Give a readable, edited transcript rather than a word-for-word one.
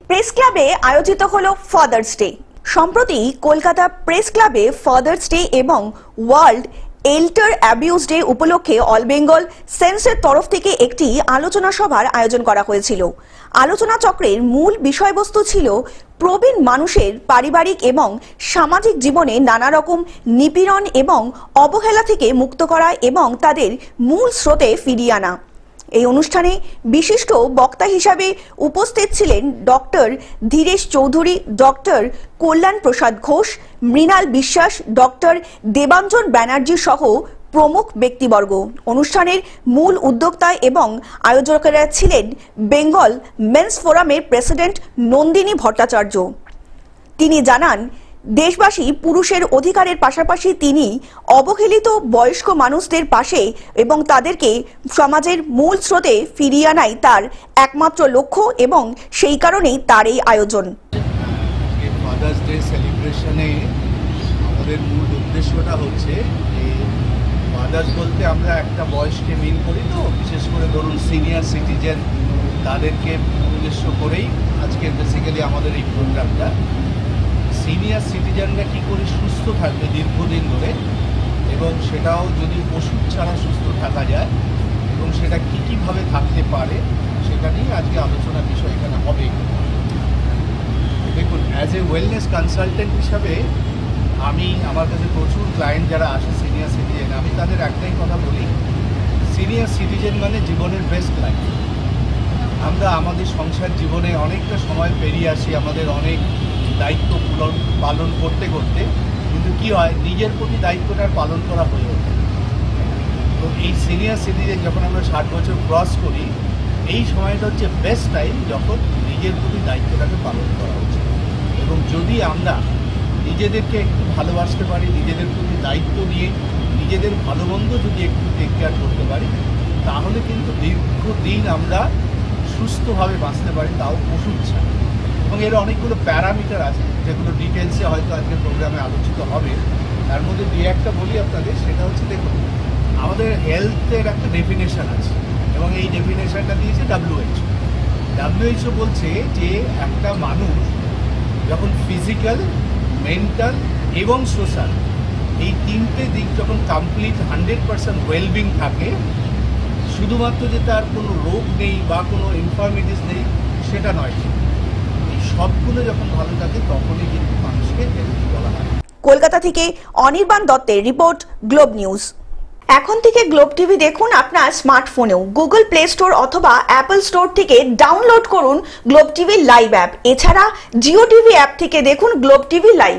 Press ক্লাবে আয়োজিত হলো ফাদার্স ডে। সম্প্রতি কলকাতা প্রেস ক্লাবে ফাদার্স ডে এবং ওয়ার্ল্ড এল্ডার অ্যাবিউজ ডে উপলক্ষে অল বেঙ্গল সেন্সের তরফ থেকে একটি আলোচনা সভার আয়োজন করা হয়েছিল। আলোচনা চক্রের মূল বিষয়বস্তু ছিল প্রবীণ মানুষের পারিবারিক এবং সামাজিক জীবনে নানা রকম নিপীড়ন এবং অবহেলা থেকে মুক্ত করা এবং তাদের মূল স্রোতে ফিরিয়ে আনা। এই অনুষ্ঠানে বিশিষ্ট বক্তা হিসাবে উপস্থিত ছিলেন ডক্টর ধীরেশ চৌধুরী, ডক্টর কল্যাণ প্রসাদ ঘোষ, মৃণাল বিশ্বাস, ডক্টর দেবাঞ্জন ব্যানার্জি সহ প্রমুখ ব্যক্তিবর্গ। অনুষ্ঠানের মূল উদ্যোক্তা এবং আয়োজকেরা ছিলেন বেঙ্গল মেন্স ফোরামের প্রেসিডেন্ট নন্দিনী ভট্টাচার্য। তিনি জানান, দেশবাসী পুরুষের অধিকারের পাশাপাশি তিনি অবহেলিত বয়স্ক মানুষদের পাশে এবং তাদেরকে সমাজের মূল স্রোতে ফিরিয়ে আনাই তার একমাত্র লক্ষ্য এবং সেই কারণেই তার এই আয়োজন। ফাদার্স ডে সেলিব্রেশনে আমাদের মূল উদ্দেশ্যটা হচ্ছে যে ফাদার্স বলতে আমরা একটা বয়সকে মিন করি, তো বিশেষ করে ধরুন সিনিয়র সিটিজেন, তাদেরকে উদ্দেশ্য করেই আজকে বেসিক্যালি আমাদের এই প্রোগ্রামটা। সিনিয়র সিটিজেনরা কী করে সুস্থ থাকবে দীর্ঘদিন ধরে, এবং সেটাও যদি ওষুধ ছাড়া সুস্থ থাকা যায়, এবং সেটা কীভাবে থাকতে পারে সেটা নিয়ে আজকে আলোচনার বিষয় এখানে হবে। দেখুন, অ্যাজ এ ওয়েলনেস কনসালটেন্ট হিসাবে আমার কাছে প্রচুর ক্লায়েন্ট যারা আসে সিনিয়র সিটিজেন, আমি তাদের একটাই কথা বলি, সিনিয়র সিটিজেন মানে জীবনের বেস্ট লাইফ। আমরা আমাদের সংসার জীবনে অনেকটা সময় পেরিয়ে আসি আমাদের অনেক দায়িত্ব পালন করতে করতে, কিন্তু কি হয়, নিজের প্রতি দায়িত্বটা পালন করা হয়ে ওঠে। তো এই সিনিয়র সিটিজেন যখন আমরা 60 বছর ক্রস করি, এই সময়টা হচ্ছে বেস্ট টাইম যখন নিজের প্রতি দায়িত্বটাকে পালন করা উচিত। এবং যদি আমরা নিজেদেরকে একটু ভালোবাসতে পারি, নিজেদের প্রতি দায়িত্ব নিয়ে নিজেদের ভালো মন্দ যদি একটু টেক কেয়ার করতে পারি, তাহলে কিন্তু দীর্ঘদিন আমরা সুস্থভাবে বাঁচতে পারি, তাও ওষুধ ছাড়া। এবং এর অনেকগুলো প্যারামিটার আছে যেগুলো ডিটেলসে হয়তো আজকে প্রোগ্রামে আলোচিত হবে। তার মধ্যে দুই একটা বলি আপনাদের, সেটা হচ্ছে, দেখুন, আমাদের হেলথের একটা ডেফিনেশন আছে এবং এই ডেফিনেশনটা দিয়েছে WHO বলছে যে একটা মানুষ যখন ফিজিক্যাল, মেন্টাল এবং সোশ্যাল এই তিনটে দিক যখন কমপ্লিট 100% ওয়েলবিং থাকে, শুধুমাত্র যে তার কোনো রোগ নেই বা কোনো ইনফরমিটিস নেই সেটা নয়, এই সবগুলো যখন ভালো থাকে তখনই কিন্তু মানুষকে হেলথি বলা হয়। কলকাতা থেকে অনির্বাণ দত্তের রিপোর্ট, গ্লোব নিউজ। এখন থেকে গ্লোব টিভি দেখুন আপনার স্মার্টফোনেও। গুগল প্লে স্টোর অথবা অ্যাপল স্টোর থেকে ডাউনলোড করুন গ্লোব টিভি লাইভ অ্যাপ। এছাড়া জিও টিভি অ্যাপ থেকে দেখুন গ্লোব টিভি লাইভ।